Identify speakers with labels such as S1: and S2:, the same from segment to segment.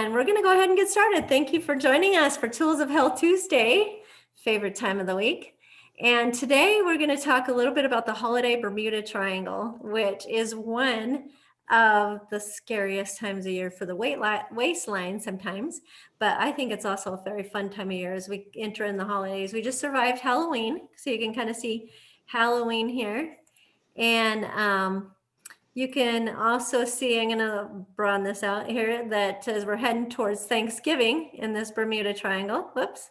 S1: And we're going to go ahead and get started. Thank you for joining us for Tools of Health Tuesday, favorite time of the week. And today we're going to talk a little bit about the holiday Bermuda Triangle, which is one of the scariest times of year for the waistline sometimes. But I think it's also a very fun time of year as we enter in the holidays. We just survived Halloween, so you can kind of see Halloween here. And you can also see, I'm going to broaden this out here, that as we're heading towards Thanksgiving in this Bermuda Triangle, whoops,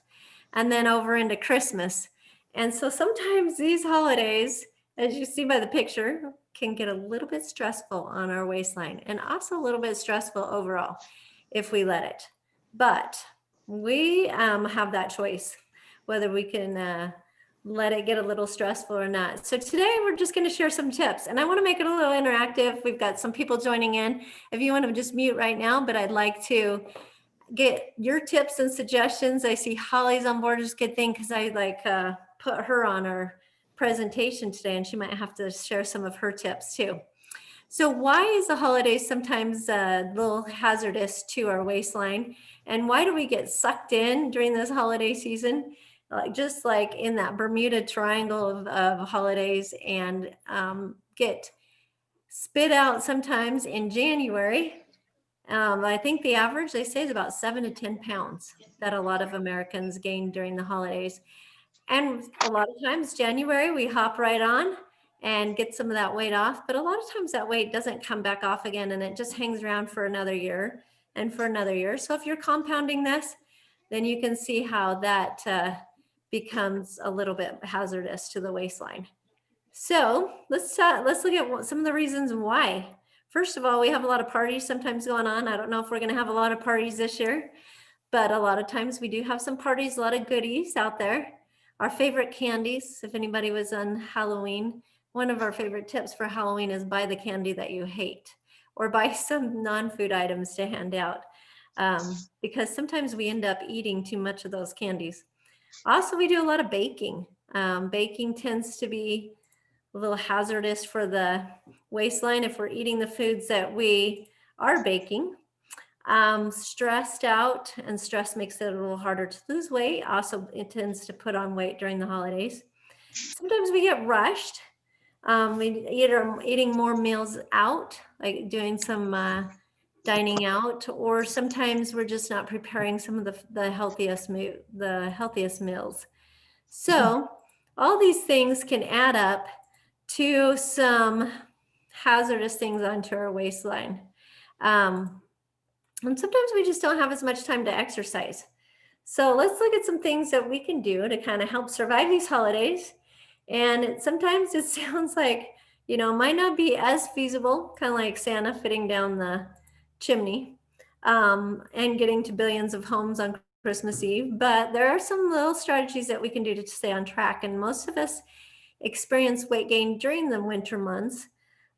S1: and then over into Christmas. And so sometimes these holidays, as you see by the picture, can get a little bit stressful on our waistline and also a little bit stressful overall if we let it. But we have that choice, whether we can let it get a little stressful or not. So today we're just going to share some tips, and I want to make it a little interactive. We've got some people joining in. If you want to just mute right now, but I'd like to get your tips and suggestions. I see Holly's on board, is a good thing because I put her on our presentation today, and she might have to share some of her tips too. So why is the holidays sometimes a little hazardous to our waistline, and why do we get sucked in during this holiday season? Just like in that Bermuda Triangle of holidays, and get spit out sometimes in January. I think the average, they say, is about 7 to 10 pounds that a lot of Americans gain during the holidays. And a lot of times January, we hop right on and get some of that weight off. But a lot of times that weight doesn't come back off again, and it just hangs around for another year and for another year. So if you're compounding this, then you can see how that becomes a little bit hazardous to the waistline. So let's look at some of the reasons why. First of all, we have a lot of parties sometimes going on. I don't know if we're going to have a lot of parties this year, but a lot of times we do have some parties, a lot of goodies out there. Our favorite candies, if anybody was on Halloween, one of our favorite tips for Halloween is buy the candy that you hate, or buy some non-food items to hand out, because sometimes we end up eating too much of those candies. Also, we do a lot of baking. Baking tends to be a little hazardous for the waistline if we're eating the foods that we are baking. Stressed out, and stress makes it a little harder to lose weight. Also, it tends to put on weight during the holidays. Sometimes we get rushed. We eating more meals out, like doing some dining out, or sometimes we're just not preparing some of the healthiest meals. So all these things can add up to some hazardous things onto our waistline. And sometimes we just don't have as much time to exercise. So let's look at some things that we can do to kind of help survive these holidays. And sometimes it sounds like, might not be as feasible, kind of like Santa fitting down the chimney and getting to billions of homes on Christmas Eve. But there are some little strategies that we can do to stay on track. And most of us experience weight gain during the winter months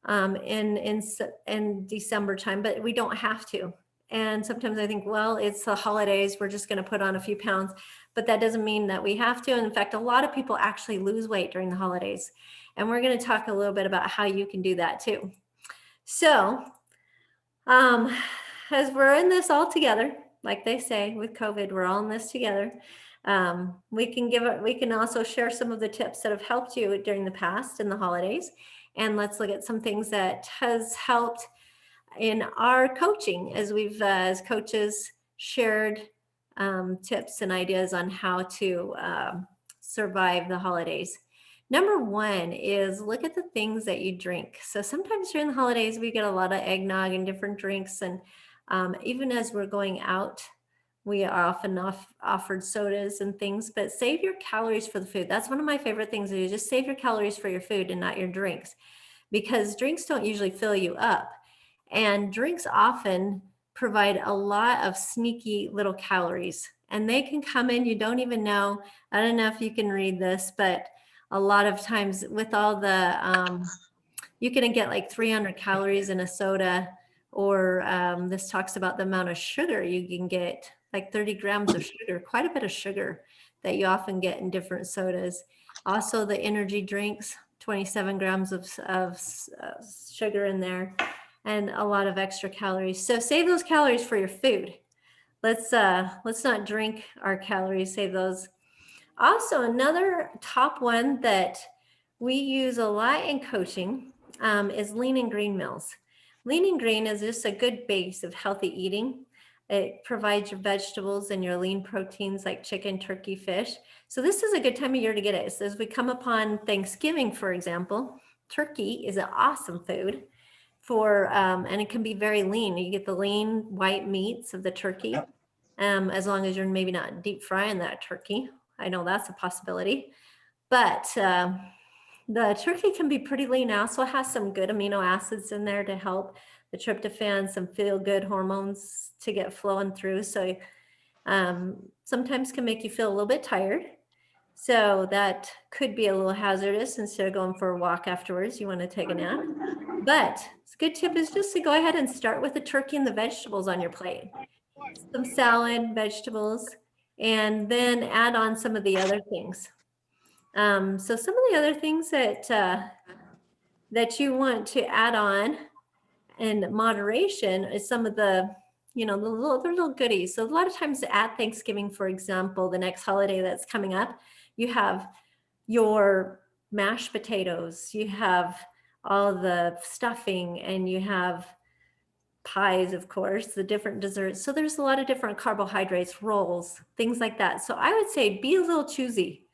S1: in December time, but we don't have to. And sometimes I think, well, it's the holidays, we're just going to put on a few pounds, but that doesn't mean that we have to. And in fact, a lot of people actually lose weight during the holidays. And we're going to talk a little bit about how you can do that too. So as we're in this all together, like they say with COVID, we're all in this together. We can also share some of the tips that have helped you during the past and the holidays. And let's look at some things that has helped in our coaching, as we've, as coaches, shared tips and ideas on how to survive the holidays. Number one is look at the things that you drink. So sometimes during the holidays, we get a lot of eggnog and different drinks. And even as we're going out, we are often offered sodas and things, but save your calories for the food. That's one of my favorite things to do. Just save your calories for your food and not your drinks, because drinks don't usually fill you up. And drinks often provide a lot of sneaky little calories, and they can come in, you don't even know. I don't know if you can read this, but a lot of times with all the, you can get like 300 calories in a soda, or this talks about the amount of sugar you can get, like 30 grams of sugar, quite a bit of sugar that you often get in different sodas. Also the energy drinks, 27 grams of sugar in there, and a lot of extra calories. So save those calories for your food. let's not drink our calories, save those. Also, another top one that we use a lot in coaching is lean and green meals. Lean and green is just a good base of healthy eating. It provides your vegetables and your lean proteins like chicken, turkey, fish. So this is a good time of year to get it. So as we come upon Thanksgiving, for example, turkey is an awesome food for, and it can be very lean. You get the lean white meats of the turkey, as long as you're maybe not deep frying that turkey. I know that's a possibility, but the turkey can be pretty lean. It also has some good amino acids in there to help the tryptophan, some feel good hormones to get flowing through. So sometimes can make you feel a little bit tired. So that could be a little hazardous. Instead of going for a walk afterwards, you want to take a nap. But a good tip is just to go ahead and start with the turkey and the vegetables on your plate. Some salad, vegetables, and then add on some of the other things. So some of the other things that you want to add on in moderation is some of the, the little goodies. So a lot of times at Thanksgiving, for example, the next holiday that's coming up, you have your mashed potatoes, you have all the stuffing, and you have pies, of course, the different desserts. So there's a lot of different carbohydrates, rolls, things like that. So I would say be a little choosy.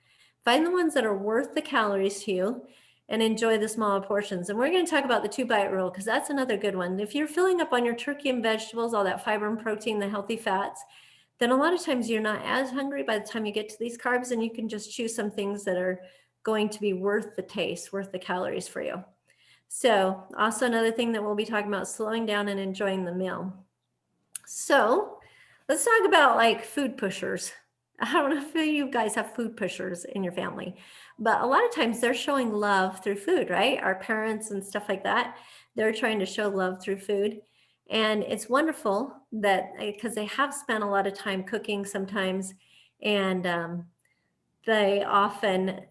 S1: Find the ones that are worth the calories to you and enjoy the smaller portions. And we're going to talk about the 2-bite rule because that's another good one. If you're filling up on your turkey and vegetables, all that fiber and protein, the healthy fats, then a lot of times you're not as hungry by the time you get to these carbs, and you can just choose some things that are going to be worth the taste, worth the calories for you. So also another thing that we'll be talking about, slowing down and enjoying the meal. So let's talk about like food pushers. I don't know if you guys have food pushers in your family, but a lot of times they're showing love through food, right? Our parents and stuff like that, they're trying to show love through food. And it's wonderful that because they have spent a lot of time cooking sometimes, and they often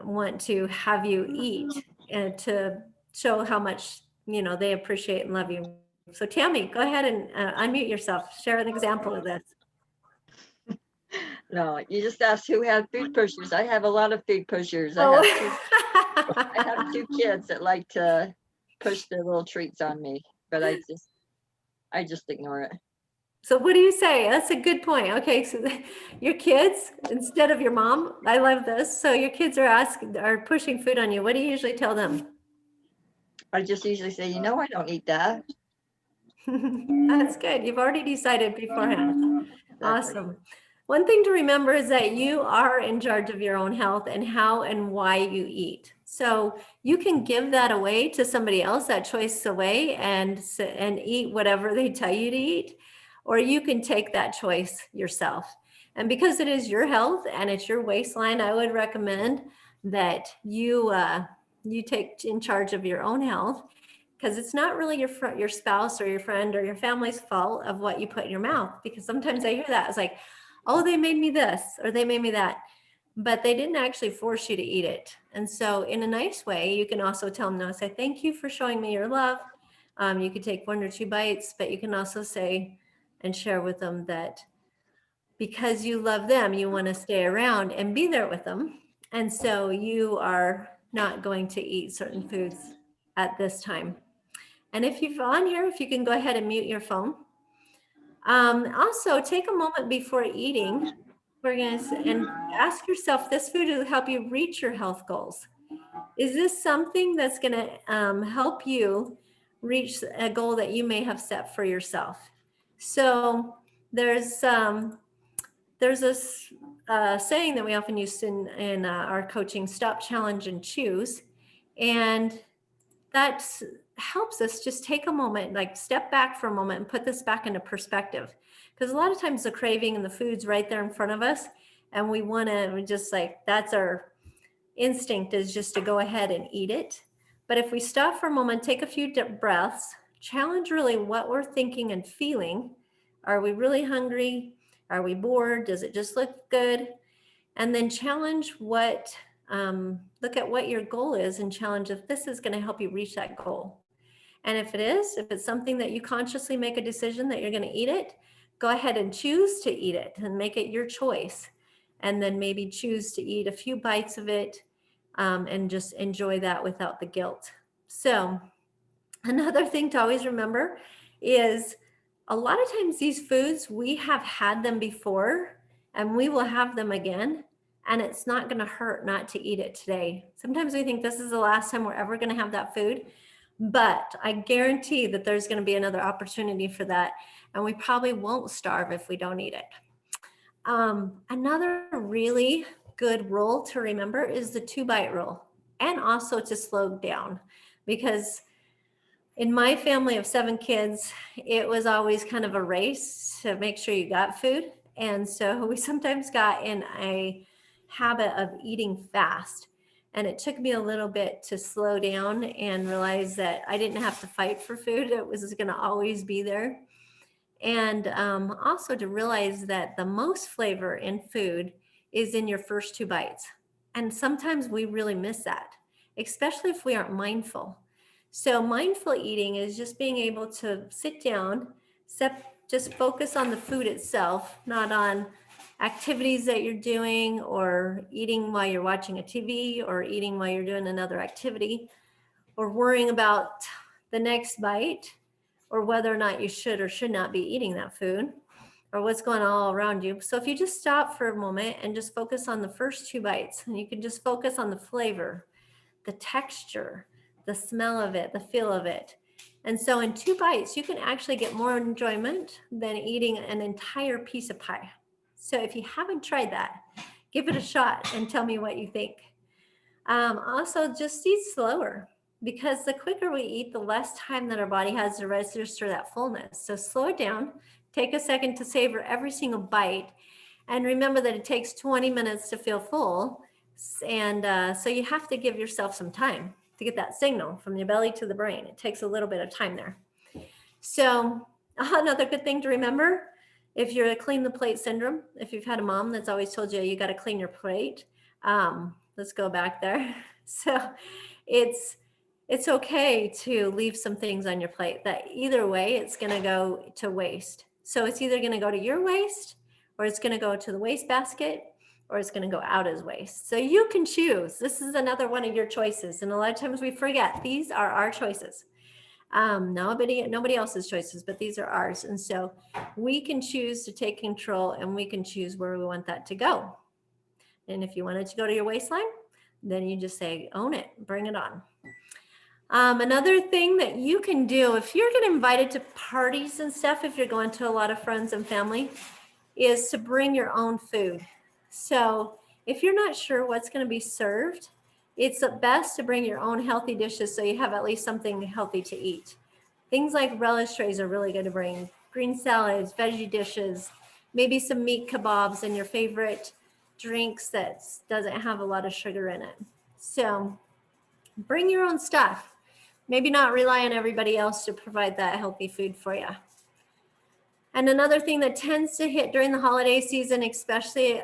S1: want to have you eat and to show how much they appreciate and love you. So Tammy, go ahead and unmute yourself. Share an example of this.
S2: No, you just asked who had food pushers. I have a lot of food pushers.
S1: Oh.
S2: I have two kids that like to push their little treats on me, but I just ignore it.
S1: So what do you say? That's a good point. Okay, so your kids instead of your mom. I love this. So your kids are pushing food on you. What do you usually tell them?
S2: I just usually say, I don't eat that.
S1: That's good. You've already decided beforehand.
S2: Exactly.
S1: Awesome. One thing to remember is that you are in charge of your own health and how and why you eat. So you can give that away to somebody else, that choice away, and eat whatever they tell you to eat, or you can take that choice yourself. And because it is your health and it's your waistline, I would recommend that you take in charge of your own health, because it's not really your spouse or your friend or your family's fault of what you put in your mouth. Because sometimes I hear that it's like, oh, they made me this or they made me that, but they didn't actually force you to eat it. And so in a nice way, you can also tell them no, say thank you for showing me your love. You could take 1 or 2 bites, but you can also say and share with them that because you love them, you want to stay around and be there with them, and so you are not going to eat certain foods at this time. And if you're on here, if you can go ahead and mute your phone. Also, take a moment before eating. And ask yourself, this food will help you reach your health goals. Is this something that's going to help you reach a goal that you may have set for yourself? So there's this saying that we often use in our coaching: stop, challenge, and choose. And that helps us just take a moment, like step back for a moment and put this back into perspective. Because a lot of times the craving and the food's right there in front of us, and we want to just like, that's our instinct, is just to go ahead and eat it. But if we stop for a moment, take a few deep breaths, challenge really what we're thinking and feeling. Are we really hungry? Are we bored? Does it just look good? And then challenge look at what your goal is and challenge if this is going to help you reach that goal. And if it's something that you consciously make a decision that you're going to eat it, go ahead and choose to eat it and make it your choice. And then maybe choose to eat a few bites of it, and just enjoy that without the guilt. So, another thing to always remember is a lot of times these foods, we have had them before and we will have them again. And it's not going to hurt not to eat it today. Sometimes we think this is the last time we're ever going to have that food. But I guarantee that there's going to be another opportunity for that. And we probably won't starve if we don't eat it. Another really good rule to remember is the 2-bite rule, and also to slow down, because in my family of 7 kids, it was always kind of a race to make sure you got food. And so we sometimes got in a habit of eating fast. And it took me a little bit to slow down and realize that I didn't have to fight for food. It was going to always be there. And also to realize that the most flavor in food is in your first 2 bites. And sometimes we really miss that, especially if we aren't mindful. So mindful eating is just being able to sit down, just focus on the food itself, not on activities that you're doing, or eating while you're watching a TV, or eating while you're doing another activity, or worrying about the next bite, or whether or not you should or should not be eating that food, or what's going on all around you. So if you just stop for a moment and just focus on the first 2 bites, and you can just focus on the flavor, the texture, the smell of it, the feel of it. And so in 2 bites, you can actually get more enjoyment than eating an entire piece of pie. So if you haven't tried that, give it a shot and tell me what you think. Also, just eat slower, because the quicker we eat, the less time that our body has to register that fullness. So slow it down, take a second to savor every single bite, and remember that it takes 20 minutes to feel full. And so you have to give yourself some time to get that signal from your belly to the brain. It takes a little bit of time there. So another good thing to remember, if you're a clean the plate syndrome, if you've had a mom that's always told you got to clean your plate, let's go back there. So it's okay to leave some things on your plate that either way it's going to go to waste. So it's either going to go to your waste, or it's going to go to the waste basket, or it's going to go out as waste. So you can choose. This is another one of your choices. And a lot of times we forget these are our choices. Nobody else's choices, but these are ours. And so we can choose to take control, and we can choose where we want that to go. And if you want it to go to your waistline, then you just say, own it, bring it on. Another thing that you can do if you're getting invited to parties and stuff, if you're going to a lot of friends and family, is to bring your own food. So if you're not sure what's going to be served, it's best to bring your own healthy dishes so you have at least something healthy to eat. Things like relish trays are really good to bring. Green salads, veggie dishes, maybe some meat kebabs, and your favorite drinks that doesn't have a lot of sugar in it. So bring your own stuff. Maybe not rely on everybody else to provide that healthy food for you. And another thing that tends to hit during the holiday season, especially,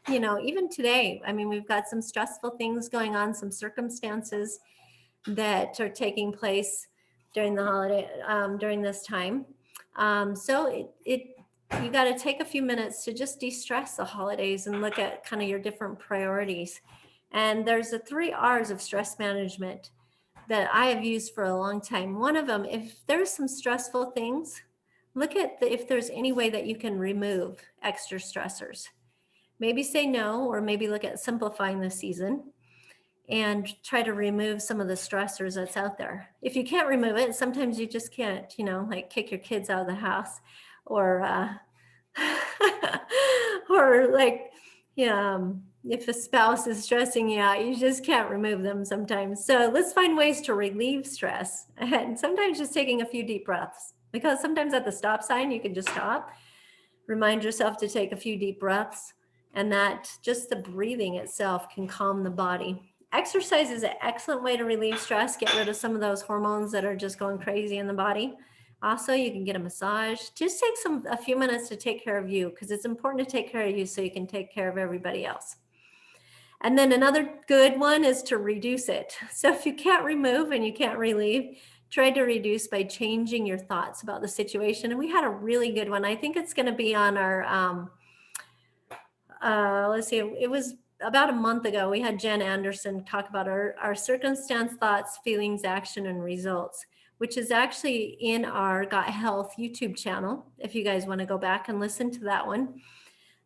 S1: even today, I mean, we've got some stressful things going on, some circumstances that are taking place during the holiday, during this time. So you got to take a few minutes to just de-stress the holidays and look at kind of your different priorities. And there's the 3 R's of stress management that I have used for a long time. One of them, if there's some stressful things, look at if there's any way that you can remove extra stressors. Maybe say no, or maybe look at simplifying the season and try to remove some of the stressors that's out there. If you can't remove it, sometimes you just can't, like kick your kids out of the house, or or like, if a spouse is stressing you out, you just can't remove them sometimes. So let's find ways to relieve stress. And sometimes just taking a few deep breaths, because sometimes at the stop sign, you can just stop, remind yourself to take a few deep breaths, and that just the breathing itself can calm the body. Exercise is an excellent way to relieve stress, get rid of some of those hormones that are just going crazy in the body. Also, you can get a massage. Just take a few minutes to take care of you, because it's important to take care of you so you can take care of everybody else. And then another good one is to reduce it. So if you can't remove and you can't relieve, try to reduce by changing your thoughts about the situation. And we had a really good one. I think it's going to be on our, let's see, it was about a month ago. We had Jen Anderson talk about our circumstance, thoughts, feelings, action, and results, which is actually in our Got Health YouTube channel. If you guys want to go back and listen to that one,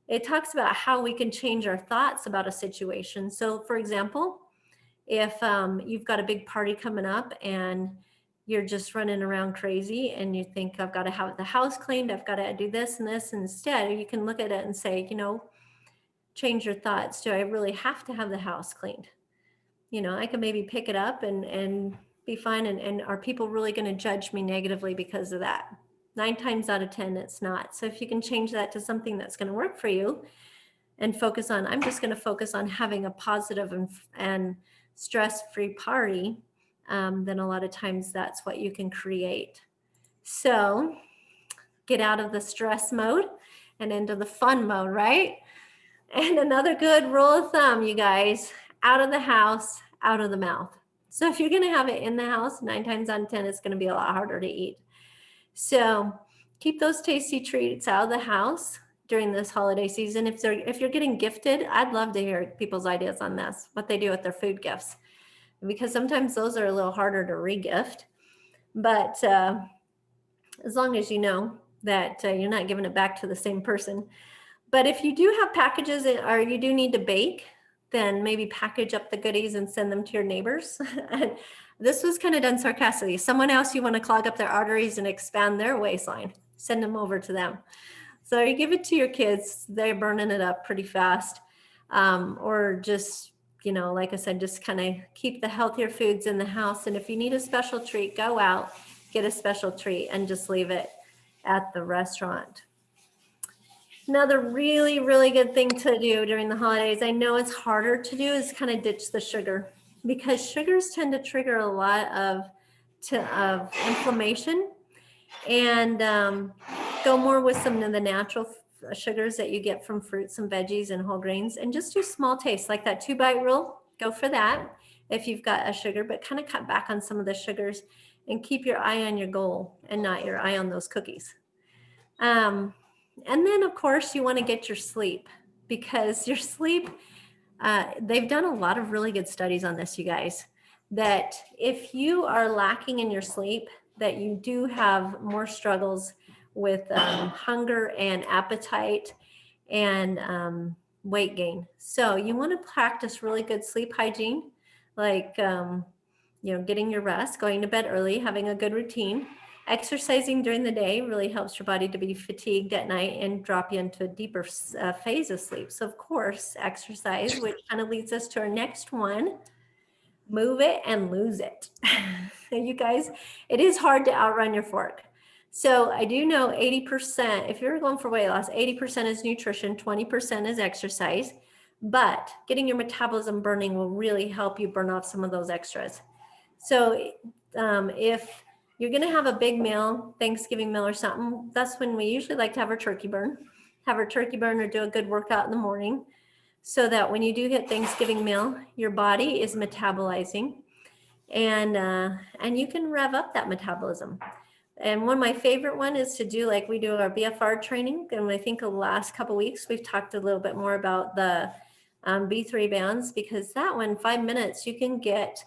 S1: it talks about how we can change our thoughts about a situation. So for example, if you've got a big party coming up and you're just running around crazy and you think, I've got to have the house cleaned, I've got to do this and this, instead you can look at it and say, change your thoughts. Do I really have to have the house cleaned? I can maybe pick it up and be fine. And are people really going to judge me negatively because of that? 9 times out of 10, it's not. So if you can change that to something that's going to work for you and focus on, I'm just going to focus on having a positive and stress-free party, then a lot of times that's what you can create. So get out of the stress mode and into the fun mode, right? And another good rule of thumb, you guys, out of the house, out of the mouth. So if you're going to have it in the house, 9 times out of 10, it's going to be a lot harder to eat. So keep those tasty treats out of the house during this holiday season. If you're getting gifted, I'd love to hear people's ideas on this, what they do with their food gifts, because sometimes those are a little harder to re-gift. But as long as you know that you're not giving it back to the same person. But if you do have packages or you do need to bake, then maybe package up the goodies and send them to your neighbors. And this was kind of done sarcastically. Someone else you want to clog up their arteries and expand their waistline, send them over to them. So you give it to your kids, they're burning it up pretty fast. Or just, like I said, just kind of keep the healthier foods in the house. And if you need a special treat, go out, get a special treat and just leave it at the restaurant. Another really, really good thing to do during the holidays, I know it's harder to do, is kind of ditch the sugar, because sugars tend to trigger a lot of inflammation, and go more with some of the natural sugars that you get from fruits and veggies and whole grains, and just do small tastes like that 2-bite rule. Go for that if you've got a sugar, but kind of cut back on some of the sugars and keep your eye on your goal and not your eye on those cookies. And then, of course, you want to get your sleep, because your sleep, they've done a lot of really good studies on this, you guys, that if you are lacking in your sleep, that you do have more struggles with hunger and appetite and weight gain. So you want to practice really good sleep hygiene, like, getting your rest, going to bed early, having a good routine. Exercising during the day really helps your body to be fatigued at night and drop you into a deeper phase of sleep. So of course, exercise, which kind of leads us to our next one, move it and lose it. You guys, it is hard to outrun your fork. So I do know 80%, if you're going for weight loss, 80% is nutrition, 20% is exercise, but getting your metabolism burning will really help you burn off some of those extras. So if you're going to have a big meal, Thanksgiving meal or something, that's when we usually like to have our turkey burn. Have our turkey burn or do a good workout in the morning, so that when you do hit Thanksgiving meal, your body is metabolizing, and you can rev up that metabolism. And one of my favorite one is to do, like we do our BFR training. And I think the last couple of weeks, we've talked a little bit more about the B3 bands, because that one, 5 minutes, you can get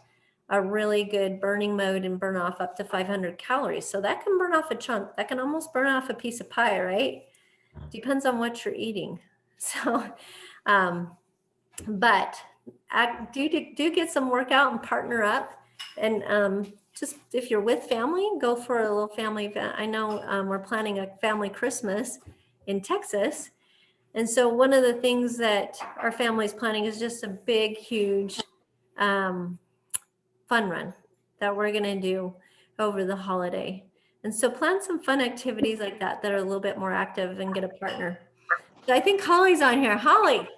S1: a really good burning mode and burn off up to 500 calories. So that can burn off a chunk. That can almost burn off a piece of pie, right? Depends on what you're eating. So, but do get some workout and partner up. And just if you're with family, go for a little family event. I know we're planning a family Christmas in Texas. And so one of the things that our family is planning is just a big, huge fun run that we're going to do over the holiday. And so plan some fun activities like that are a little bit more active, and get a partner. So I think Holly's on here. Holly,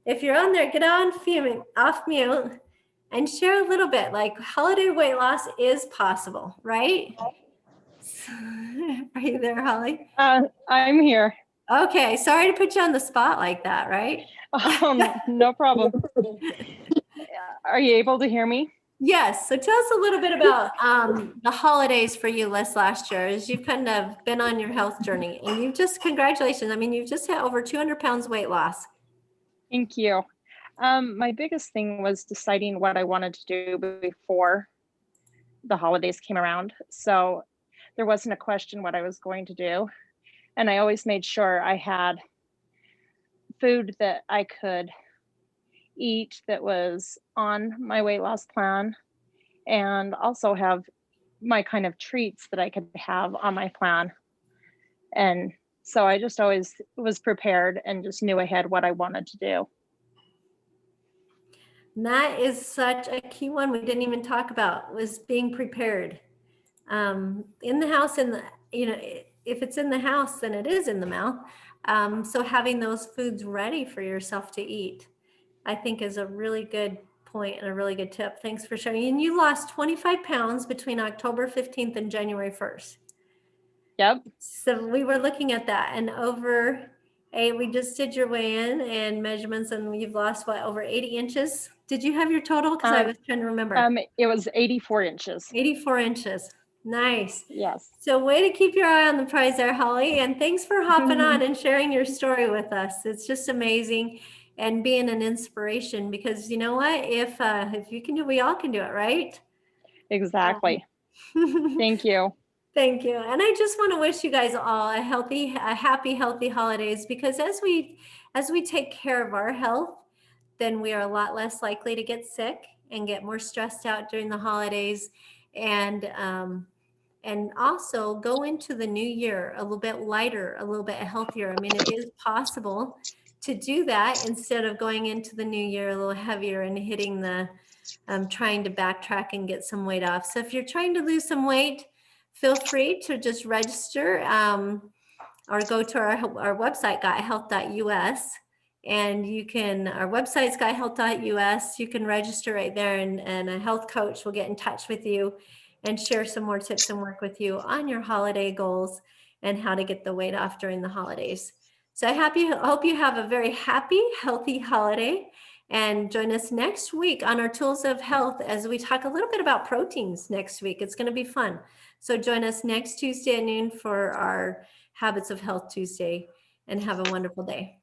S1: if you're on there, get off mute and share a little bit, like holiday weight loss is possible, right? Are you there, Holly?
S3: I'm here.
S1: Okay, sorry to put you on the spot like that, right?
S3: No problem. Are you able to hear me?
S1: Yes. So tell us a little bit about the holidays for you last year as you've kind of been on your health journey and you've just, congratulations. I mean, you've just hit over 200 pounds weight loss.
S3: Thank you. My biggest thing was deciding what I wanted to do before the holidays came around. So there wasn't a question what I was going to do. And I always made sure I had food that I could eat that was on my weight loss plan, and also have my kind of treats that I could have on my plan. And so I just always was prepared and just knew ahead what I wanted to do.
S1: And that is such a key one we didn't even talk about, was being prepared. In the house, in the, you know, if it's in the house, then it is in the mouth. So having those foods ready for yourself to eat, I think is a really good point and a really good tip. Thanks for sharing. And you lost 25 pounds between October 15th and January 1st.
S3: Yep.
S1: So we were looking at that, and we just did your weigh-in and measurements, and you've lost what, over 80 inches? Did you have your total? Because I was trying to remember.
S3: It was 84 inches.
S1: 84 inches. Nice.
S3: Yes.
S1: So way to keep your eye on the prize there, Holly. And thanks for hopping on and sharing your story with us. It's just amazing and being an inspiration, because you know what? If you can do it, we all can do it, right?
S3: Exactly. Thank you.
S1: Thank you. And I just want to wish you guys all a happy, healthy holidays, because as we take care of our health, then we are a lot less likely to get sick and get more stressed out during the holidays. And also go into the new year a little bit lighter, a little bit healthier. I mean, it is possible to do that instead of going into the new year a little heavier and hitting trying to backtrack and get some weight off. So if you're trying to lose some weight, feel free to just register or go to our website, gothealth.us. And our website's gothealth.us. You can register right there, and a health coach will get in touch with you and share some more tips and work with you on your holiday goals and how to get the weight off during the holidays. So I hope you have a very happy, healthy holiday, and join us next week on our Tools of Health as we talk a little bit about proteins next week. It's going to be fun. So join us next Tuesday at noon for our Habits of Health Tuesday, and have a wonderful day.